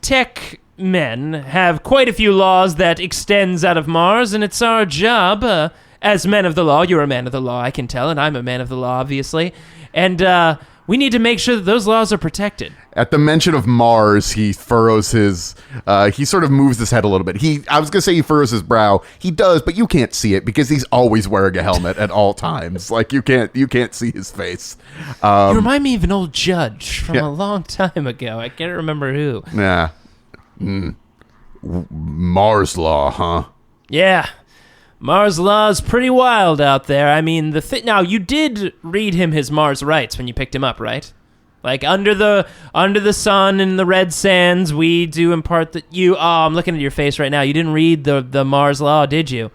tech men have quite a few laws that extends out of Mars, and it's our job, as men of the law. You're a man of the law, I can tell, and I'm a man of the law, obviously. And we need to make sure that those laws are protected. At the mention of Mars, he furrows his, he sort of moves his head a little bit. I was going to say he furrows his brow. He does, but you can't see it because he's always wearing a helmet at all times. Like, you can't see his face. You remind me of an old judge from a long time ago. I can't remember who. Nah. Mars law, huh? Yeah. Mars law's pretty wild out there. I mean, now, you did read him his Mars rights when you picked him up, right? Like, under the sun and the red sands, we do impart that you... Oh, I'm looking at your face right now. You didn't read the Mars law, did you?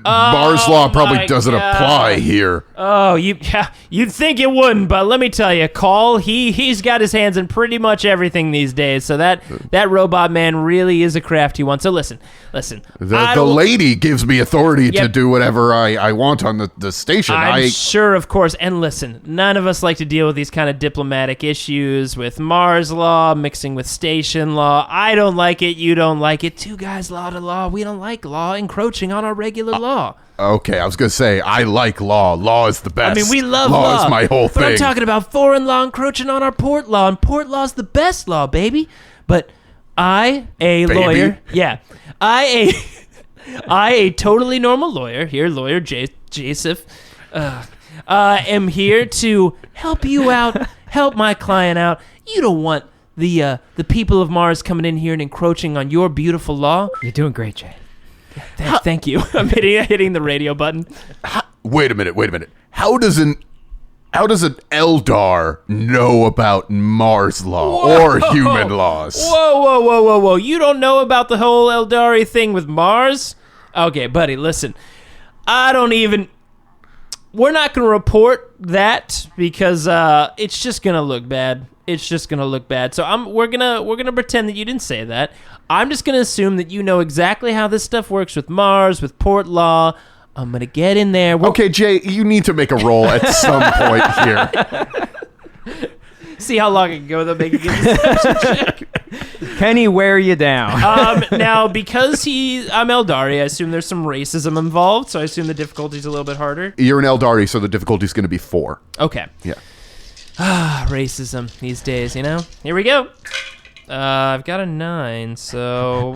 Mars law probably doesn't apply here. Oh, you'd think it wouldn't, but let me tell you, Call, he's got his hands in pretty much everything these days, so that robot man really is a crafty one. So listen. The lady gives me authority to do whatever I want on the station. I'm sure, of course. And listen, none of us like to deal with these kind of diplomatic issues with Mars law mixing with station law. I don't like it. You don't like it. Two guys, law to law. We don't like law encroaching on our regular law. Okay, I was going to say, I like law. Law is the best. I mean, we love law. Law is my whole thing. But I'm talking about foreign law encroaching on our port law, and port law's the best law, baby. But lawyer, a totally normal lawyer, here, Lawyer Joseph, am here to help you out, help my client out. You don't want the people of Mars coming in here and encroaching on your beautiful law. You're doing great, Jay. Thank you. I'm hitting the radio button. Wait a minute. How does an Eldar know about Mars law or human laws? Whoa. You don't know about the whole Aeldari thing with Mars? Okay, buddy, listen. We're not going to report that because it's just going to look bad. So we're gonna pretend that you didn't say that. I'm just gonna assume that you know exactly how this stuff works with Mars, with port law. I'm gonna get in there. Okay, Jay, you need to make a roll at some point here. See how long I can go without making it. Can he wear you down? Now, because I'm Aeldari, I assume there's some racism involved, so I assume the difficulty's a little bit harder. You're an Aeldari, so the difficulty's going to be 4. Okay. Yeah. Racism these days, you know? Here we go. I've got a 9, so...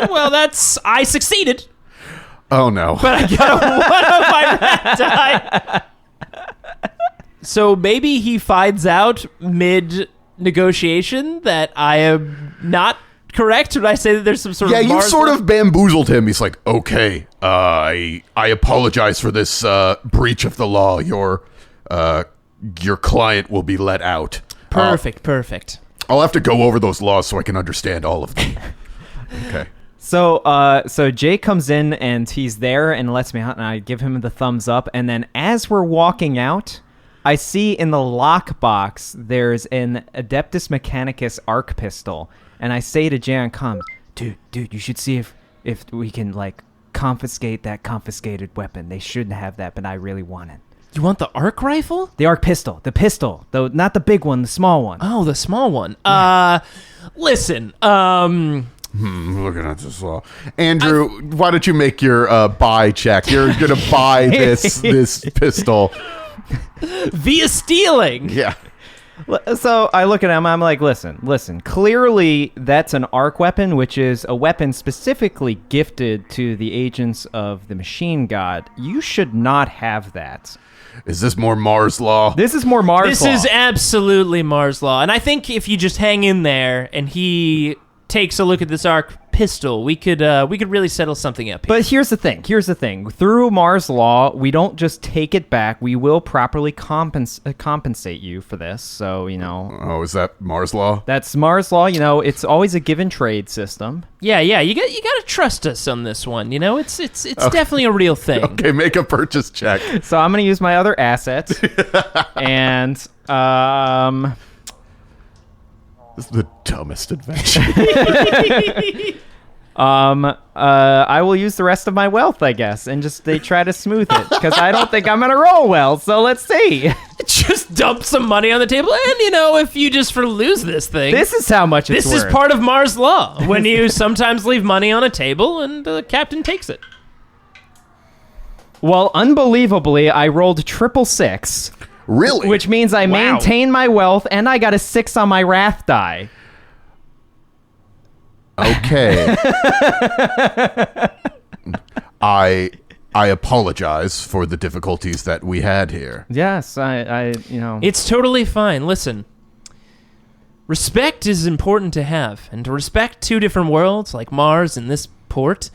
well, I succeeded. Oh, no. But I got a 1 on my red die. So maybe he finds out mid-negotiation that I am not correct when I say that there's some sort of... Yeah, you sort of bamboozled him. He's like, okay, I apologize for this breach of the law. Your client will be let out. Perfect. I'll have to go over those laws so I can understand all of them. Okay. So Jay comes in and he's there and lets me out, and I give him the thumbs up. And then as we're walking out, I see in the lockbox there's an Adeptus Mechanicus arc pistol, and I say to Jay on comms, dude, you should see if we can like confiscate that confiscated weapon. They shouldn't have that, but I really want it. You want the arc rifle? The arc pistol. The pistol. Though not the big one, the small one. Oh, the small one. Listen, looking at this law. Andrew, why don't you make your buy check? You're going to buy this pistol. Via stealing. Yeah. So I look at him, I'm like, listen, clearly that's an arc weapon, which is a weapon specifically gifted to the agents of the machine god. You should not have that. Is this more Mars law? This is more Mars law. This is absolutely Mars law. And I think if you just hang in there and he takes a look at this arc pistol, we could really settle something up here. But here's the thing. Through Mars law, we don't just take it back. We will properly compensate you for this. So, Oh, is that Mars law? That's Mars law. It's always a give and trade system. Yeah, you got to trust us on this one. It's definitely a real thing. Okay, make a purchase check. So I'm going to use my other assets. And, This is the dumbest adventure. I will use the rest of my wealth, I guess, and they try to smooth it, because I don't think I'm going to roll well, so let's see. Just dump some money on the table, and if you just lose this thing. This is how much it's This worth. is part of Mars law, when you sometimes leave money on a table and the captain takes it. Well, unbelievably, I rolled 666. Really? Which means I Wow. maintain my wealth, and I got a 6 on my wrath die. Okay. I apologize for the difficulties that we had here. Yes, It's totally fine. Listen, respect is important to have, and to respect two different worlds like Mars and this port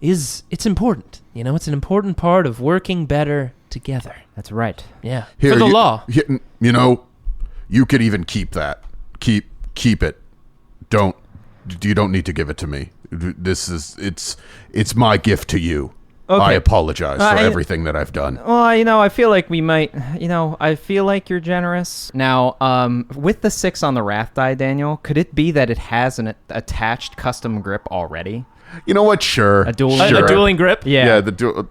it's important. It's an important part of working better together. That's right. Yeah, Here, for the law. You could even keep that. Keep it. You don't need to give it to me. It's my gift to you. Okay. I apologize for everything that I've done. Well, I feel like we might, I feel like you're generous. Now, with the 6 on the wrath die, Daniel, could it be that it has an attached custom grip already? You know what? Sure. A dueling A dueling grip? Yeah.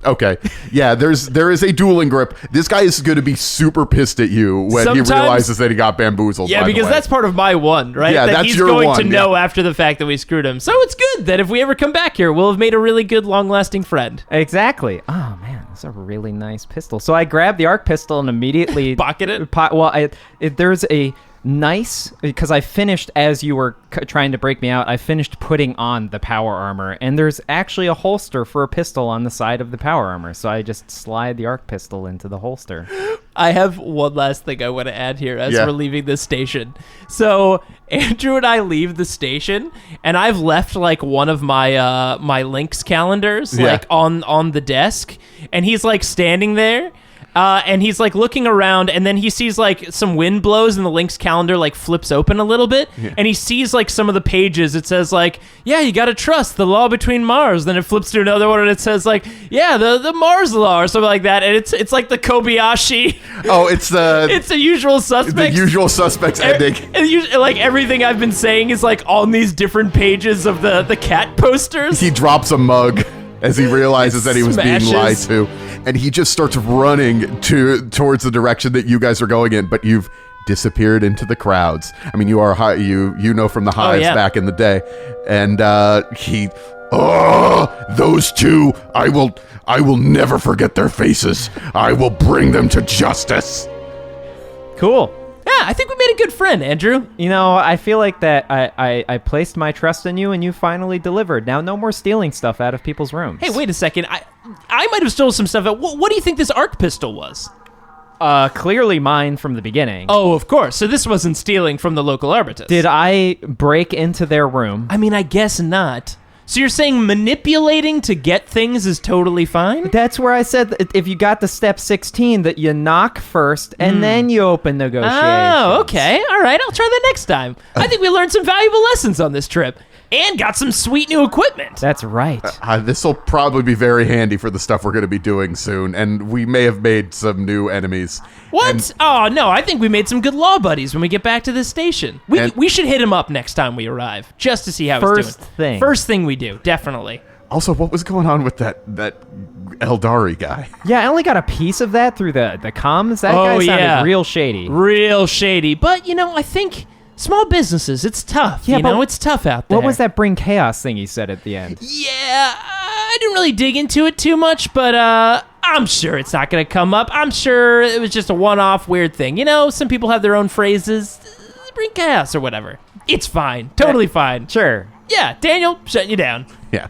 Okay. Yeah, there is a dueling grip. This guy is going to be super pissed at you when he realizes that he got bamboozled. Yeah, by the because way. that's part of my one, right? Yeah, that that's he's your going one, to know after the fact that we screwed him. So it's good that if we ever come back here, we'll have made a really good, long-lasting friend. Exactly. Oh, man, that's a really nice pistol. So I grabbed the arc pistol and immediately... Pocket it? There's a nice... Because I finished, as you were trying to break me out, I finished putting on the power armor, and there's actually a holster for a pistol on the side of the power armor, so I just slide the arc pistol into the holster. I have one last thing I want to add here as we're leaving this station. So Andrew and I leave the station, and I've left one of my my Lynx calendars on the desk, and he's standing there. And he's looking around, and then he sees some wind blows, and the Lynx calendar flips open a little bit, and he sees some of the pages. It says you gotta trust the law between Mars. Then it flips to another one, and it says the Mars law or something like that. And it's the Kobayashi. Oh, it's the Usual Suspects. The Usual Suspects ending. And everything I've been saying is on these different pages of the cat posters. He drops a mug as he realizes that he was being lied to, and he just starts running towards the direction that you guys are going in, but you've disappeared into the crowds. I mean, you are high, you know from the hives back in the day, and those two, I will never forget their faces. I will bring them to justice. Cool. Yeah, I think we made a good friend, Andrew. I feel like that I placed my trust in you, and you finally delivered. Now, no more stealing stuff out of people's rooms. Hey, wait a second. I might have stolen some stuff. What do you think this arc pistol was? Clearly mine from the beginning. Oh, of course. So this wasn't stealing from the local arbitus. Did I break into their room? I mean, I guess not. So you're saying manipulating to get things is totally fine? That's where I said that if you got to step 16, that you knock first, and then you open negotiations. Oh, okay. All right, I'll try that next time. I think we learned some valuable lessons on this trip. And got some sweet new equipment. That's right. This will probably be very handy for the stuff we're going to be doing soon, and we may have made some new enemies. What? Oh, no, I think we made some good law buddies when we get back to this station. We should hit him up next time we arrive, just to see how he's doing. First thing we do, definitely. Also, what was going on with that Aeldari guy? Yeah, I only got a piece of that through the comms. That guy sounded real shady. Real shady. But, I think... Small businesses, it's tough. It's tough out there. What was that bring chaos thing he said at the end? Yeah, I didn't really dig into it too much, but I'm sure it's not going to come up. I'm sure it was just a one-off weird thing. Some people have their own phrases. Bring chaos or whatever. It's fine. Totally fine. Sure. Yeah, Daniel, shutting you down. Yeah.